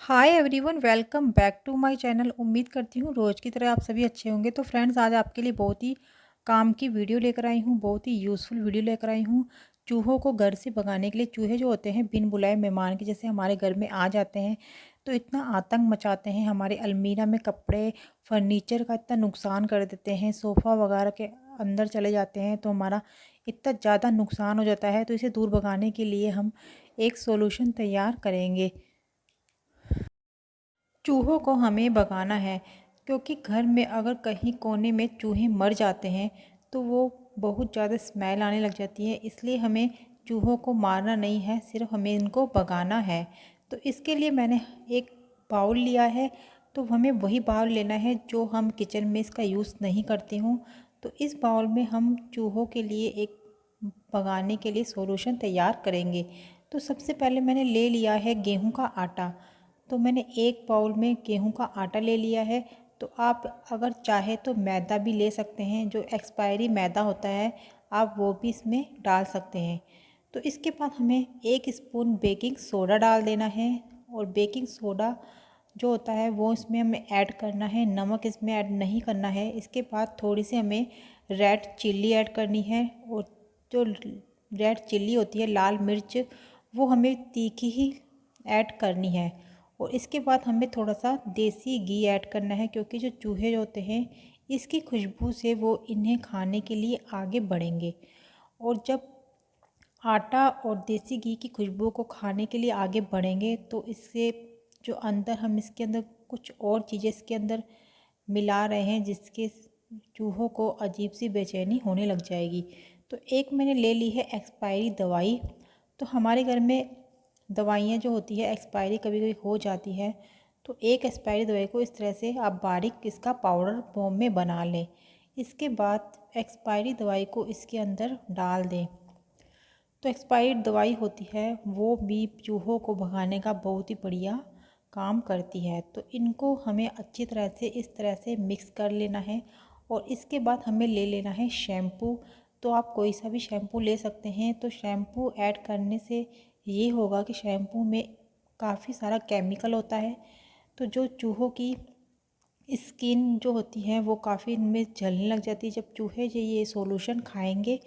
Hi everyone, welcome back to my channel. उम्मीद करती हूँ रोज़ की तरह आप सभी अच्छे होंगे। तो फ्रेंड्स, आज आपके लिए बहुत ही काम की वीडियो लेकर आई हूँ, बहुत ही यूज़फुल वीडियो लेकर आई हूँ। चूहों को घर से भगाने के लिए। चूहे जो होते हैं बिन बुलाए मेहमान के जैसे हमारे घर में आ जाते हैं, तो इतना आतंक मचाते हैं। हमारे अलमीरा में कपड़े, फर्नीचर का इतना नुकसान कर देते हैं, सोफ़ा वगैरह के अंदर चले जाते हैं, तो हमारा इतना ज़्यादा नुकसान हो जाता है। तो इसे दूर भगाने के लिए हम एक सोल्यूशन तैयार करेंगे। चूहों को हमें भगाना है, क्योंकि घर में अगर कहीं कोने में चूहे मर जाते हैं तो वो बहुत ज़्यादा स्मेल आने लग जाती है। इसलिए हमें चूहों को मारना नहीं है, सिर्फ हमें इनको भगाना है। तो इसके लिए मैंने एक बाउल लिया है। तो हमें वही बाउल लेना है जो हम किचन में इसका यूज़ नहीं करती हूँ। तो इस बाउल में हम चूहों के लिए एक भगाने के लिए सॉल्यूशन तैयार करेंगे। तो सबसे पहले मैंने ले लिया है गेहूं का आटा। तो मैंने एक बाउल में गेहूं का आटा ले लिया है। तो आप अगर चाहे तो मैदा भी ले सकते हैं, जो एक्सपायरी मैदा होता है आप वो भी इसमें डाल सकते हैं। तो इसके बाद हमें 1 स्पून बेकिंग सोडा डाल देना है। और बेकिंग सोडा जो होता है वो इसमें हमें ऐड करना है, नमक इसमें ऐड नहीं करना है। इसके बाद थोड़ी सी हमें रेड चिल्ली ऐड करनी है। और जो रेड चिल्ली होती है, लाल मिर्च, वो हमें तीखी ही ऐड करनी है। और इसके बाद हमें थोड़ा सा देसी घी ऐड करना है, क्योंकि जो चूहे होते हैं इसकी खुशबू से वो इन्हें खाने के लिए आगे बढ़ेंगे। और जब आटा और देसी घी की खुशबू को खाने के लिए आगे बढ़ेंगे तो इससे जो अंदर हम इसके अंदर कुछ और चीज़ें इसके अंदर मिला रहे हैं, जिसके चूहों को अजीब सी बेचैनी होने लग जाएगी। तो एक मैंने ले ली है एक्सपायरी दवाई। तो हमारे घर में दवाइयाँ जो होती है एक्सपायरी कभी कभी हो जाती है। तो एक एक्सपायरी दवाई को इस तरह से आप बारीक इसका पाउडर फॉर्म में बना लें। इसके बाद एक्सपायरी दवाई को इसके अंदर डाल दें। तो एक्सपायर्ड दवाई होती है वो भी चूहों को भगाने का बहुत ही बढ़िया काम करती है। तो इनको हमें अच्छी तरह से इस तरह से मिक्स कर लेना है। और इसके बाद हमें ले लेना है शैम्पू। तो आप कोई सा भी शैम्पू ले सकते हैं। तो शैम्पू ऐड करने से ये होगा कि शैम्पू में काफ़ी सारा केमिकल होता है, तो जो चूहों की स्किन जो होती है वो काफ़ी इनमें जलने लग जाती है। जब चूहे जो ये सॉल्यूशन खाएंगे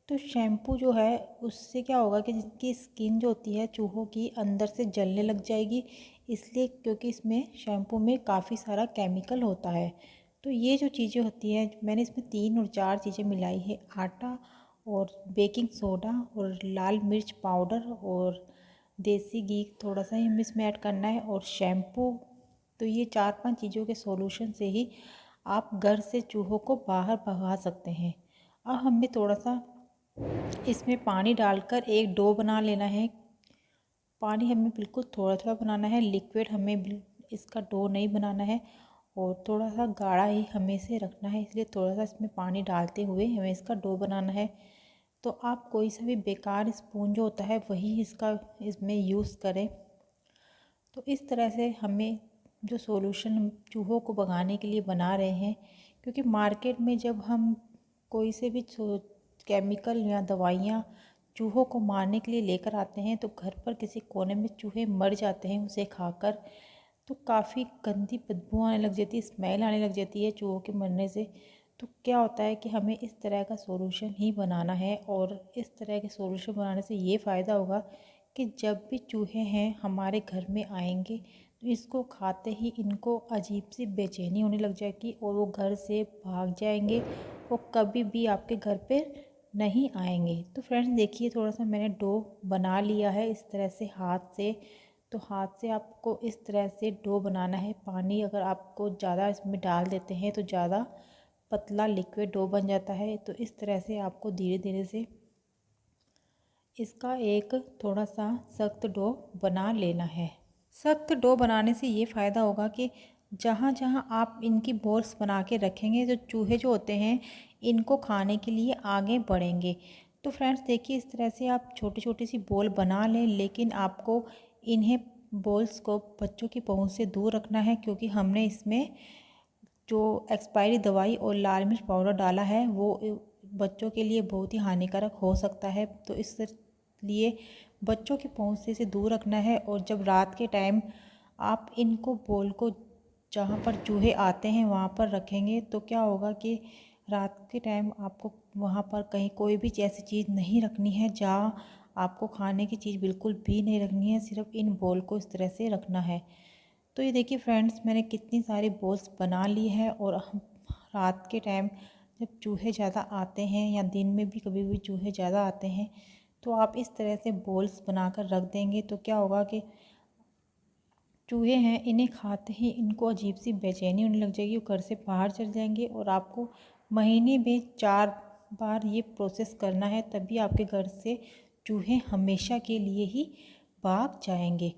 तो शैम्पू जो है उससे क्या होगा कि जिनकी स्किन जो होती है चूहों की अंदर से जलने लग जाएगी। इसलिए क्योंकि इसमें शैम्पू में काफ़ी सारा केमिकल होता है। तो ये जो चीज़ें होती हैं मैंने इसमें 3 और 4 चीज़ें मिलाई है, आटा और बेकिंग सोडा और लाल मिर्च पाउडर और देसी घी थोड़ा सा ही हमें इसमें ऐड करना है और शैम्पू। तो ये 4-5 चीज़ों के सॉल्यूशन से ही आप घर से चूहों को बाहर भगा सकते हैं। अब हमें थोड़ा सा इसमें पानी डालकर एक डो बना लेना है। पानी हमें बिल्कुल थोड़ा थोड़ा बनाना है, लिक्विड हमें इसका डो नहीं बनाना है। और थोड़ा सा गाढ़ा ही हमें इसे रखना है, इसलिए थोड़ा सा इसमें पानी डालते हुए हमें इसका डो बनाना है। तो आप कोई सा भी बेकार स्पून जो होता है वही इसका इसमें यूज़ करें। तो इस तरह से हमें जो सॉल्यूशन हम चूहों को भगाने के लिए बना रहे हैं, क्योंकि मार्केट में जब हम कोई से भी केमिकल या दवाइयाँ चूहों को मारने के लिए लेकर आते हैं तो घर पर किसी कोने में चूहे मर जाते हैं उसे खाकर। तो काफ़ी गंदी बदबू आने लग जाती है, स्मेल आने लग जाती है चूहों के मरने से। तो क्या होता है कि हमें इस तरह का सॉल्यूशन ही बनाना है। और इस तरह के सॉल्यूशन बनाने से ये फ़ायदा होगा कि जब भी चूहे हैं हमारे घर में आएंगे तो इसको खाते ही इनको अजीब सी बेचैनी होने लग जाएगी और वो घर से भाग जाएंगे। वो कभी भी आपके घर पे नहीं आएंगे। तो फ्रेंड्स देखिए, थोड़ा सा मैंने डो बना लिया है इस तरह से हाथ से। तो हाथ से आपको इस तरह से डो बनाना है। पानी अगर आपको ज़्यादा इसमें डाल देते हैं तो ज़्यादा पतला लिक्विड डो बन जाता है। तो इस तरह से आपको धीरे धीरे से इसका एक थोड़ा सा सख्त डो बना लेना है। सख्त डो बनाने से ये फ़ायदा होगा कि जहाँ जहाँ आप इनकी बॉल्स बना के रखेंगे तो चूहे जो होते हैं इनको खाने के लिए आगे बढ़ेंगे। तो फ्रेंड्स देखिए, इस तरह से आप छोटी छोटी सी बॉल बना लें, लेकिन आपको इन्हें बॉल्स को बच्चों की पहुँच से दूर रखना है, क्योंकि हमने इसमें जो एक्सपायरी दवाई और लाल मिर्च पाउडर डाला है वो बच्चों के लिए बहुत ही हानिकारक हो सकता है। तो इसलिए बच्चों की पहुंच से इसे दूर रखना है। और जब रात के टाइम आप इनको बोल को जहाँ पर चूहे आते हैं वहाँ पर रखेंगे तो क्या होगा कि रात के टाइम आपको वहाँ पर कहीं कोई भी ऐसी चीज़ नहीं रखनी है जहाँ आपको खाने की चीज़ बिल्कुल भी नहीं रखनी है, सिर्फ इन बोल को इस तरह से रखना है। तो ये देखिए फ्रेंड्स, मैंने कितनी सारी बॉल्स बना ली है। और रात के टाइम जब चूहे ज़्यादा आते हैं या दिन में भी कभी भी चूहे ज़्यादा आते हैं तो आप इस तरह से बॉल्स बनाकर रख देंगे तो क्या होगा कि चूहे हैं इन्हें खाते ही इनको अजीब सी बेचैनी होने लग जाएगी, वो घर से बाहर चल जाएंगे। और आपको महीने में 4 बार ये प्रोसेस करना है, तभी आपके घर से चूहे हमेशा के लिए ही भाग जाएंगे।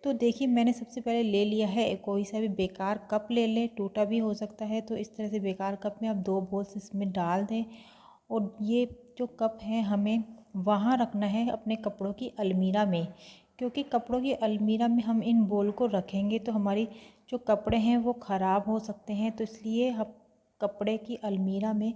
तो देखिए मैंने सबसे पहले ले लिया है, कोई सा भी बेकार कप ले लें, टूटा भी हो सकता है। तो इस तरह से बेकार कप में आप 2 बॉल्स इसमें डाल दें। और ये जो कप है हमें वहाँ रखना है अपने कपड़ों की अलमीरा में, क्योंकि कपड़ों की अलमीरा में हम इन बॉल को रखेंगे तो हमारी जो कपड़े हैं वो ख़राब हो सकते हैं। तो इसलिए हम कपड़े की अलमीरा में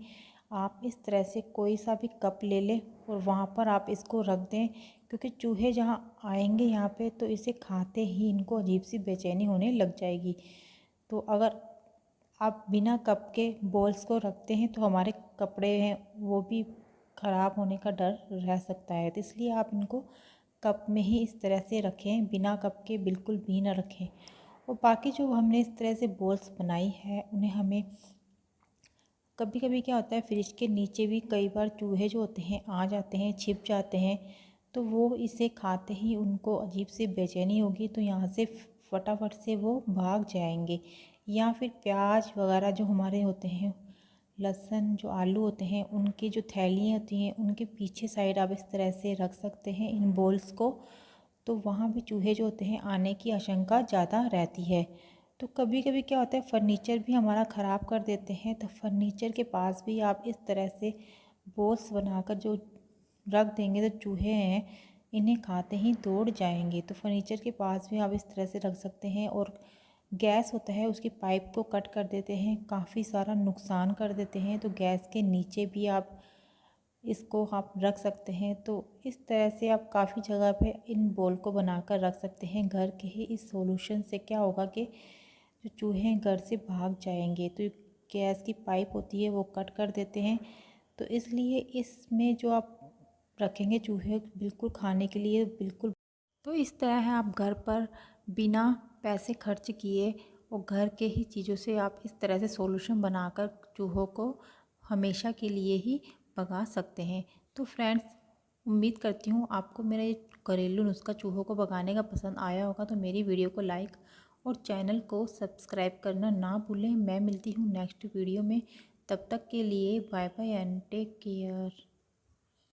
आप इस तरह से कोई सा भी कप ले लें और वहाँ पर आप इसको रख दें, क्योंकि चूहे जहाँ आएंगे यहाँ पे तो इसे खाते ही इनको अजीब सी बेचैनी होने लग जाएगी। तो अगर आप बिना कप के बॉल्स को रखते हैं तो हमारे कपड़े हैं वो भी ख़राब होने का डर रह सकता है। तो इसलिए आप इनको कप में ही इस तरह से रखें, बिना कप के बिल्कुल भी ना रखें। और बाकी जो हमने इस तरह से बॉल्स बनाई है उन्हें हमें कभी कभी क्या होता है फ्रिज के नीचे भी कई बार चूहे जो होते हैं आ जाते हैं, छिप जाते हैं। तो वो इसे खाते ही उनको अजीब सी बेचैनी होगी तो यहाँ से फटाफट से वो भाग जाएंगे। या फिर प्याज वगैरह जो हमारे होते हैं, लहसुन जो आलू होते हैं उनकी जो थैलियाँ होती हैं उनके पीछे साइड आप इस तरह से रख सकते हैं इन बॉल्स को। तो वहाँ भी चूहे जो होते हैं आने की आशंका ज़्यादा रहती है। तो कभी कभी क्या होता है फर्नीचर भी हमारा ख़राब कर देते हैं, तो फर्नीचर के पास भी आप इस तरह से बॉल्स बनाकर जो रख देंगे तो चूहे हैं इन्हें खाते ही दौड़ जाएंगे। तो फर्नीचर के पास भी आप इस तरह से रख सकते हैं। और गैस होता है उसकी पाइप को कट कर देते हैं, काफ़ी सारा नुकसान कर देते हैं, तो गैस के नीचे भी आप इसको आप रख सकते हैं। तो इस तरह से आप काफ़ी जगह पे इन बॉल को बनाकर रख सकते हैं घर के ही। इस सॉल्यूशन से क्या होगा कि जो चूहे हैं घर से भाग जाएंगे। तो गैस की पाइप होती है वो कट कर देते हैं, तो इसलिए इसमें जो आप रखेंगे चूहे बिल्कुल खाने के लिए बिल्कुल। तो इस तरह है आप घर पर बिना पैसे खर्च किए और घर के ही चीज़ों से आप इस तरह से सॉल्यूशन बनाकर चूहों को हमेशा के लिए ही भगा सकते हैं। तो फ्रेंड्स, उम्मीद करती हूँ आपको मेरा ये घरेलू नुस्खा चूहों को भगाने का पसंद आया होगा। तो मेरी वीडियो को लाइक और चैनल को सब्सक्राइब करना ना भूलें। मैं मिलती हूँ नेक्स्ट वीडियो में, तब तक के लिए bye bye and take care.